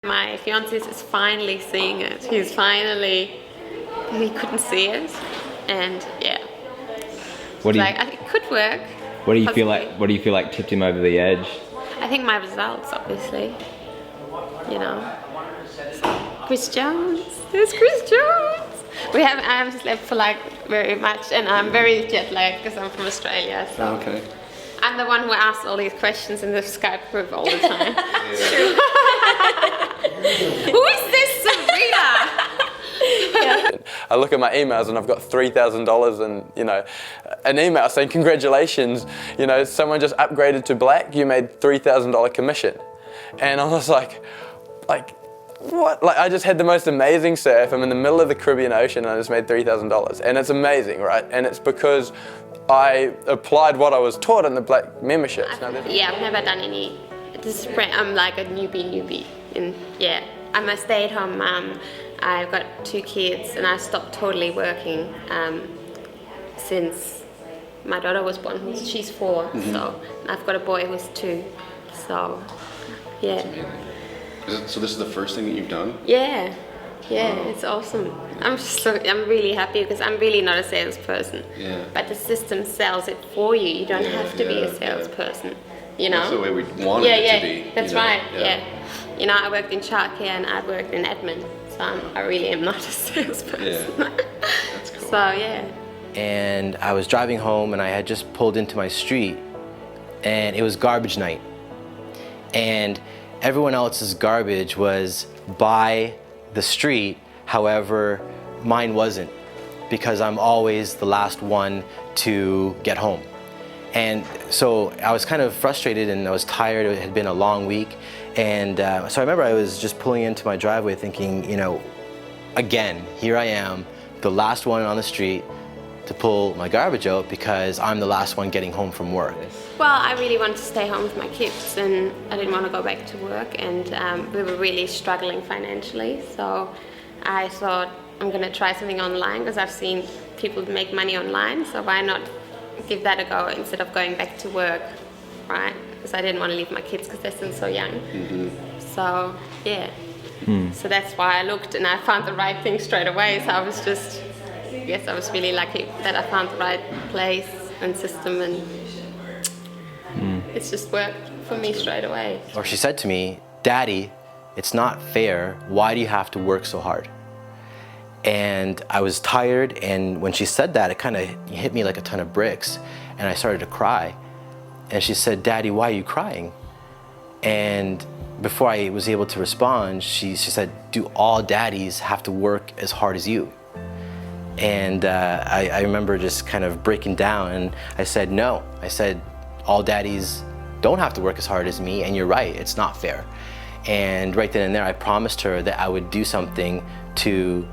My fiance is finally seeing it. He couldn't see it, and yeah. What do you, like, I think it could work. what do you possibly. feel like? What do you feel like tipped him over the edge? I think my results, obviously. You know. Chris Jones. There's Chris Jones. I haven't slept for like very much, and I'm very jet lagged because I'm from Australia. So. Okay. I'm the one who asks all these questions in the Skype group all the time. Who is this Sabrina? I look at my emails and I've got $3,000 and an email saying congratulations, someone just upgraded to black, you made $3,000 commission. And I was like what? Like I just had the most amazing surf. I'm in the middle of the Caribbean Ocean and I just made $3,000 and it's amazing, right? And it's because I applied what I was taught in the black memberships. Yeah, I've never done any. I'm like a newbie. And yeah, I'm a stay-at-home mum. I've got 2 kids and I stopped totally working since my daughter was born. She's 4, so I've got a boy who's 2. So yeah. That's amazing. So this is the first thing that you've done? Yeah, it's awesome. I'm really happy because I'm really not a salesperson. Yeah. But the system sells it for you. You don't have to be a salesperson. You know. That's the way we want it to be. That's right. Yeah. I worked in childcare and I worked in admin, so I really am not a salesperson. Yeah. That's cool. So yeah. And I was driving home and I had just pulled into my street and it was garbage night. And everyone else's garbage was by the street, however, mine wasn't, because I'm always the last one to get home. And so I was kind of frustrated and I was tired. It had been a long week. And so I remember I was just pulling into my driveway thinking, again, here I am, the last one on the street to pull my garbage out because I'm the last one getting home from work. Well, I really wanted to stay home with my kids and I didn't want to go back to work, and we were really struggling financially. So I thought I'm going to try something online because I've seen people make money online, so why not give that a go instead of going back to work, right? Because I didn't want to leave my kids because they're still so young. So yeah, so that's why I looked and I found the right thing straight away. So I was really lucky that I found the right place and system, and it's just worked for me straight away. Or she said to me, "Daddy, it's not fair. Why do you have to work so hard?" And I was tired, and when she said that, it kind of hit me like a ton of bricks, and I started to cry. And she said, "Daddy, why are you crying?" And before I was able to respond, she said, "Do all daddies have to work as hard as you?" And I remember just kind of breaking down, and I said, "No." I said, "All daddies don't have to work as hard as me, and you're right, it's not fair." And right then and there, I promised her that I would do something to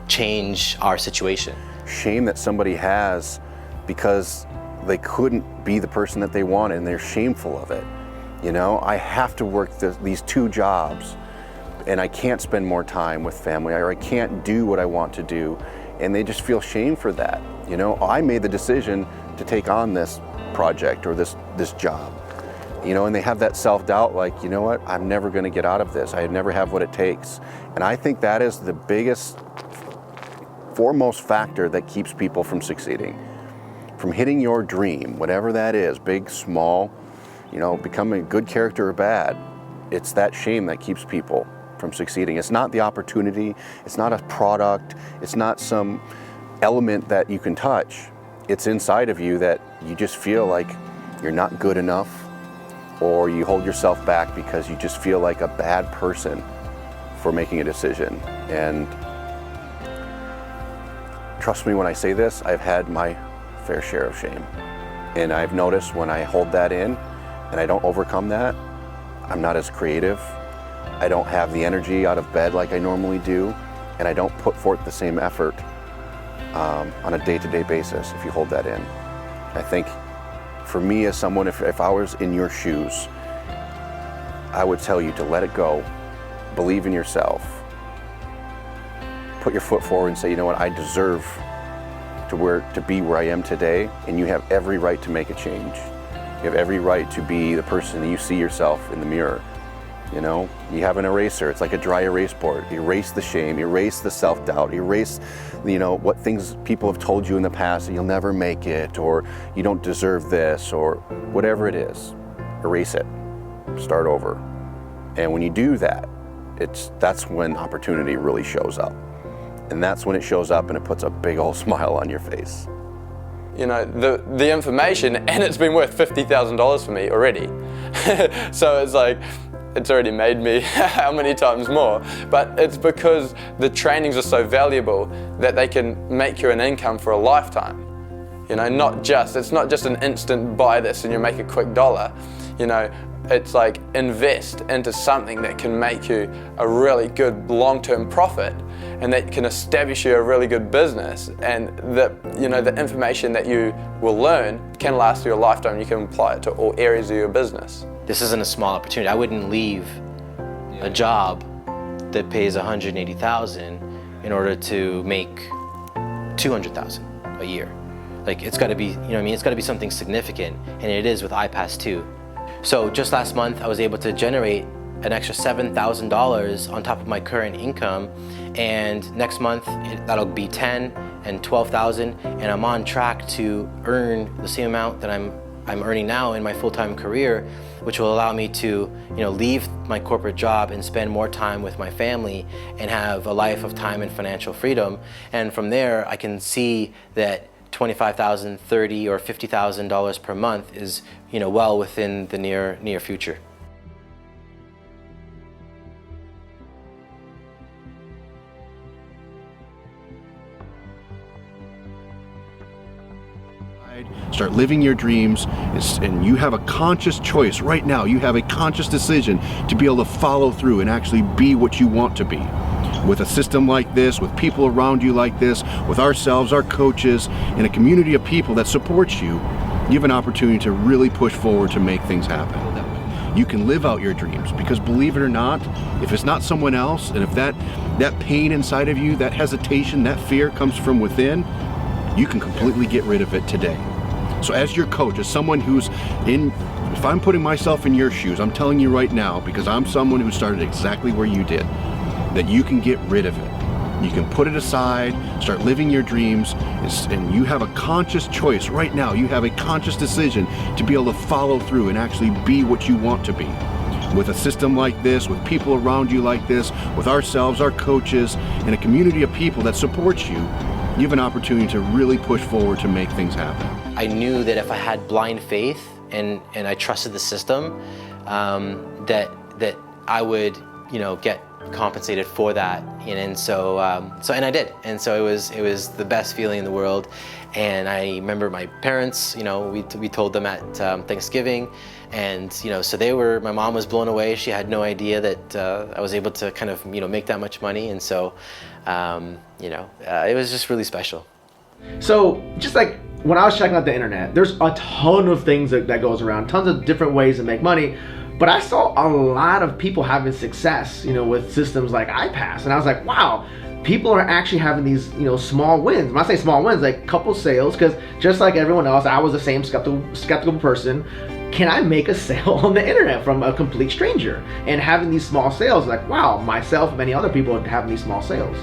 change our situation. Shame that somebody has because they couldn't be the person that they wanted and they're shameful of it. I have to work these 2 jobs and I can't spend more time with family, or I can't do what I want to do, and they just feel shame for that. I made the decision to take on this project or this job, and they have that self-doubt like, you know what, I'm never going to get out of this. I never have what it takes. And I think that is the biggest, foremost factor that keeps people from succeeding, from hitting your dream, whatever that is, big, small, becoming a good character or bad. It's that shame that keeps people from succeeding. It's not the opportunity, it's not a product, it's not some element that you can touch. It's inside of you that you just feel like you're not good enough, or you hold yourself back because you just feel like a bad person for making a decision. And trust me when I say this, I've had my fair share of shame. And I've noticed when I hold that in and I don't overcome that, I'm not as creative. I don't have the energy out of bed like I normally do, and I don't put forth the same effort on a day-to-day basis if you hold that in. I think for me as someone, if I was in your shoes, I would tell you to let it go, believe in yourself, put your foot forward and say, you know what, I deserve to be where I am today, and you have every right to make a change. You have every right to be the person that you see yourself in the mirror. You know, you have an eraser, it's like a dry erase board. Erase the shame, erase the self-doubt, erase, you know, what things people have told you in the past, that you'll never make it, or you don't deserve this, or whatever it is. Erase it, start over. And when you do that, that's when opportunity really shows up. And that's when it shows up and it puts a big old smile on your face. You know, the information, and it's been worth $50,000 for me already. So it's like, it's already made me how many times more, but it's because the trainings are so valuable that they can make you an income for a lifetime. You know, it's not just an instant buy this and you make a quick dollar. You know, it's like invest into something that can make you a really good long-term profit and that can establish you a really good business, and that, you know, the information that you will learn can last you a lifetime. You can apply it to all areas of your business. This isn't a small opportunity. I wouldn't leave a job that pays $180,000 in order to make $200,000 a year. Like, it's got to be, you know what I mean? It's got to be something significant, and it is with iPAS2. So just last month, I was able to generate an extra $7,000 on top of my current income, and next month that'll be $10,000 and $12,000, and I'm on track to earn the same amount that I'm earning now in my full-time career, which will allow me to, you know, leave my corporate job and spend more time with my family and have a life of time and financial freedom. And from there, I can see that $25,000, $30,000, or $50,000 per month is, you know, well within the near future. Start living your dreams, and you have a conscious choice right now. You have a conscious decision to be able to follow through and actually be what you want to be. With a system like this, with people around you like this, with ourselves, our coaches, and a community of people that supports you, you have an opportunity to really push forward to make things happen. You can live out your dreams, because believe it or not, if it's not someone else, and if that pain inside of you, that hesitation, that fear comes from within, you can completely get rid of it today. So as your coach, as someone who's if I'm putting myself in your shoes, I'm telling you right now, because I'm someone who started exactly where you did, that you can get rid of it. You can put it aside, start living your dreams, and you have a conscious choice right now. You have a conscious decision to be able to follow through and actually be what you want to be. With a system like this, with people around you like this, with ourselves, our coaches, and a community of people that supports you, you have an opportunity to really push forward to make things happen. I knew that if I had blind faith and I trusted the system, that I would, you know, get compensated for that, and so I did, and so it was the best feeling in the world. And I remember my parents, you know, we told them at Thanksgiving, and you know, so my mom was blown away. She had no idea that I was able to kind of, you know, make that much money, and so you know, it was just really special. So just like when I was checking out the internet, there's a ton of things that goes around, tons of different ways to make money. But I saw a lot of people having success, you know, with systems like iPAS, and I was like, wow, people are actually having these, you know, small wins. When I say small wins, like couple sales, because just like everyone else, I was the same skeptical person. Can I make a sale on the internet from a complete stranger? And having these small sales, like, wow, myself and many other people are having these small sales.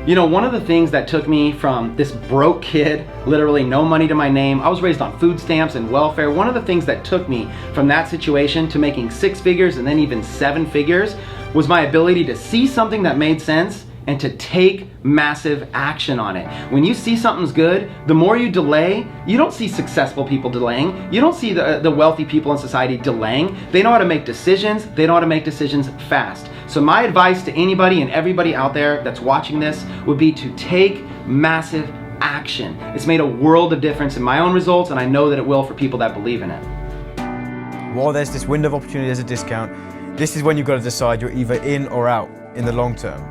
You know, one of the things that took me from this broke kid, literally no money to my name, I was raised on food stamps and welfare. One of the things that took me from that situation to making 6 figures and then even 7 figures was my ability to see something that made sense and to take massive action on it. When you see something's good, the more you delay, you don't see successful people delaying. You don't see the wealthy people in society delaying. They know how to make decisions. They know how to make decisions fast. So my advice to anybody and everybody out there that's watching this would be to take massive action. It's made a world of difference in my own results, and I know that it will for people that believe in it. While there's this window of opportunity, there's a discount, this is when you've got to decide you're either in or out in the long term.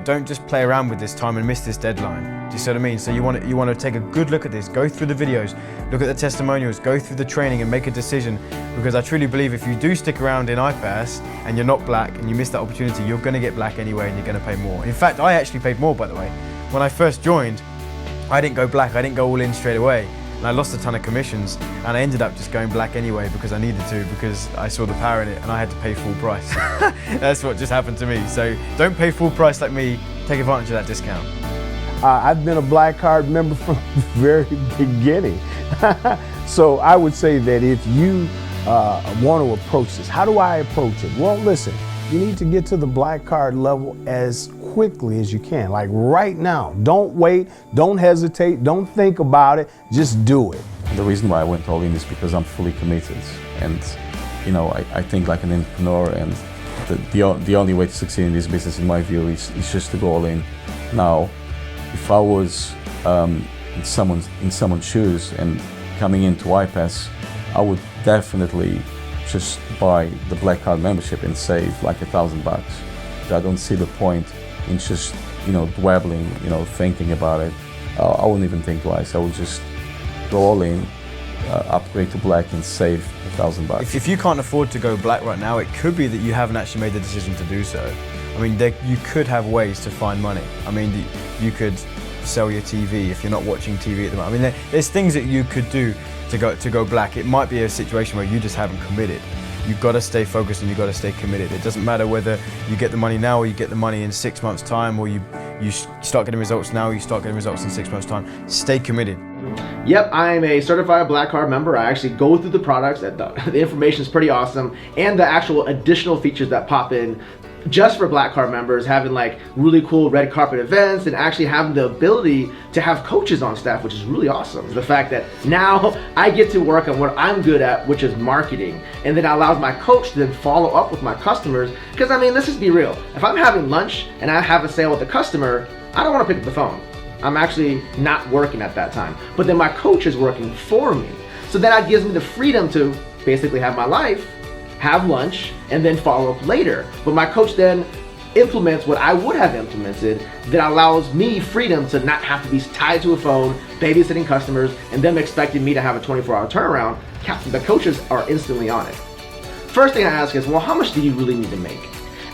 Don't just play around with this time and miss this deadline. Do you see what I mean? So you want to take a good look at this, go through the videos, look at the testimonials, go through the training and make a decision, because I truly believe if you do stick around in iPAS and you're not black and you miss that opportunity, you're going to get black anyway and you're going to pay more. In fact, I actually paid more, by the way. When I first joined, I didn't go black, I didn't go all in straight away. and I lost a ton of commissions, and I ended up just going black anyway because I needed to, because I saw the power in it and I had to pay full price. That's what just happened to me. So don't pay full price like me, take advantage of that discount. I've been a Black Card member from the very beginning. So I would say that if you want to approach this, how do I approach it? Well, listen, you need to get to the Black Card level as quickly as you can, like right now. Don't wait, don't hesitate, don't think about it, just do it. The reason why I went all in is because I'm fully committed, and you know, I think like an entrepreneur, and the only way to succeed in this business, in my view, is just to go all in. Now, if I was in someone's shoes and coming into iPAS, I would definitely just buy the Black Card membership and save like $1,000. I don't see the point in just, you know, dwabbling, you know, thinking about it. I wouldn't even think twice. I would just go all in, upgrade to black, and save $1,000. If you can't afford to go black right now, it could be that you haven't actually made the decision to do so. I mean, you could have ways to find money. I mean, you could sell your TV if you're not watching TV at the moment. I mean, there's things that you could do to go black. It might be a situation where you just haven't committed. You've got to stay focused and you've got to stay committed. It doesn't matter whether you get the money now or you get the money in 6 months' time, or you start getting results now or you start getting results in 6 months' time. Stay committed. Yep, I'm a certified Black Card member. I actually go through the products. The information is pretty awesome, and the actual additional features that pop in just for Black Card members, having like really cool red carpet events, and actually having the ability to have coaches on staff, which is really awesome. The fact that now I get to work on what I'm good at, which is marketing, and then allows my coach to then follow up with my customers. Because I mean, let's just be real. If I'm having lunch and I have a sale with a customer, I don't want to pick up the phone. I'm actually not working at that time. But then my coach is working for me. So that gives me the freedom to basically have my life, have lunch, and then follow up later. But my coach then implements what I would have implemented that allows me freedom to not have to be tied to a phone, babysitting customers, and them expecting me to have a 24-hour turnaround. The coaches are instantly on it. First thing I ask is, well, how much do you really need to make?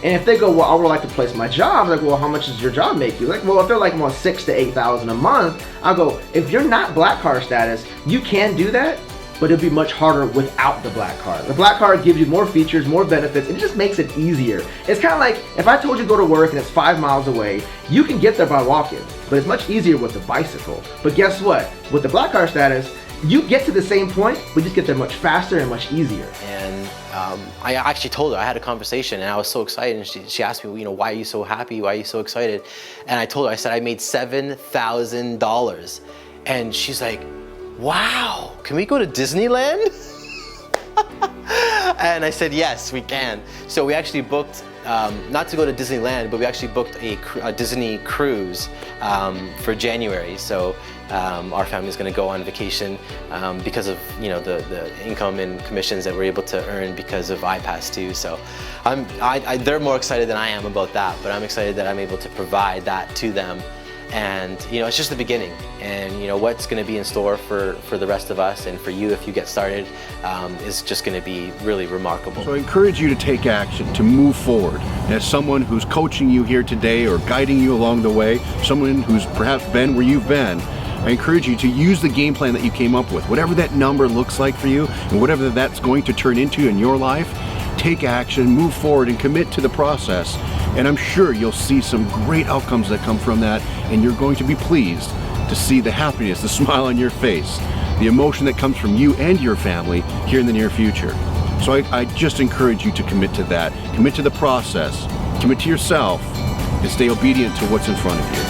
And if they go, well, I would like to place my job, I'm like, well, how much does your job make you? Like, well, if they're like more $6,000 to $8,000 a month, I'll go, if you're not Black Card status, you can do that, but it'll be much harder without the Black Card. The Black Card gives you more features, more benefits, and it just makes it easier. It's kind of like if I told you to go to work and it's 5 miles away, you can get there by walking, but it's much easier with the bicycle. But guess what? With the Black Card status, you get to the same point, but just get there much faster and much easier. And I actually told her, I had a conversation and I was so excited, and she asked me, you know, why are you so happy? Why are you so excited? And I told her, I said, I made $7,000. And she's like, wow, can we go to Disneyland? And I said, yes, we can. So we actually booked, not to go to Disneyland, but we actually booked a Disney cruise for January. So our family's gonna go on vacation because of, you know, the income and commissions that we're able to earn because of iPAS2. So they're more excited than I am about that, but I'm excited that I'm able to provide that to them. And you know, it's just the beginning, and you know what's going to be in store for the rest of us and for you if you get started is just going to be really remarkable. So I encourage you to take action, to move forward. And as someone who's coaching you here today or guiding you along the way, someone who's perhaps been where you've been, I encourage you to use the game plan that you came up with, whatever that number looks like for you and whatever that's going to turn into in your life. Take action, move forward, and commit to the process. And I'm sure you'll see some great outcomes that come from that, and you're going to be pleased to see the happiness, the smile on your face, the emotion that comes from you and your family here in the near future. So I just encourage you to commit to that. Commit to the process, commit to yourself, and stay obedient to what's in front of you.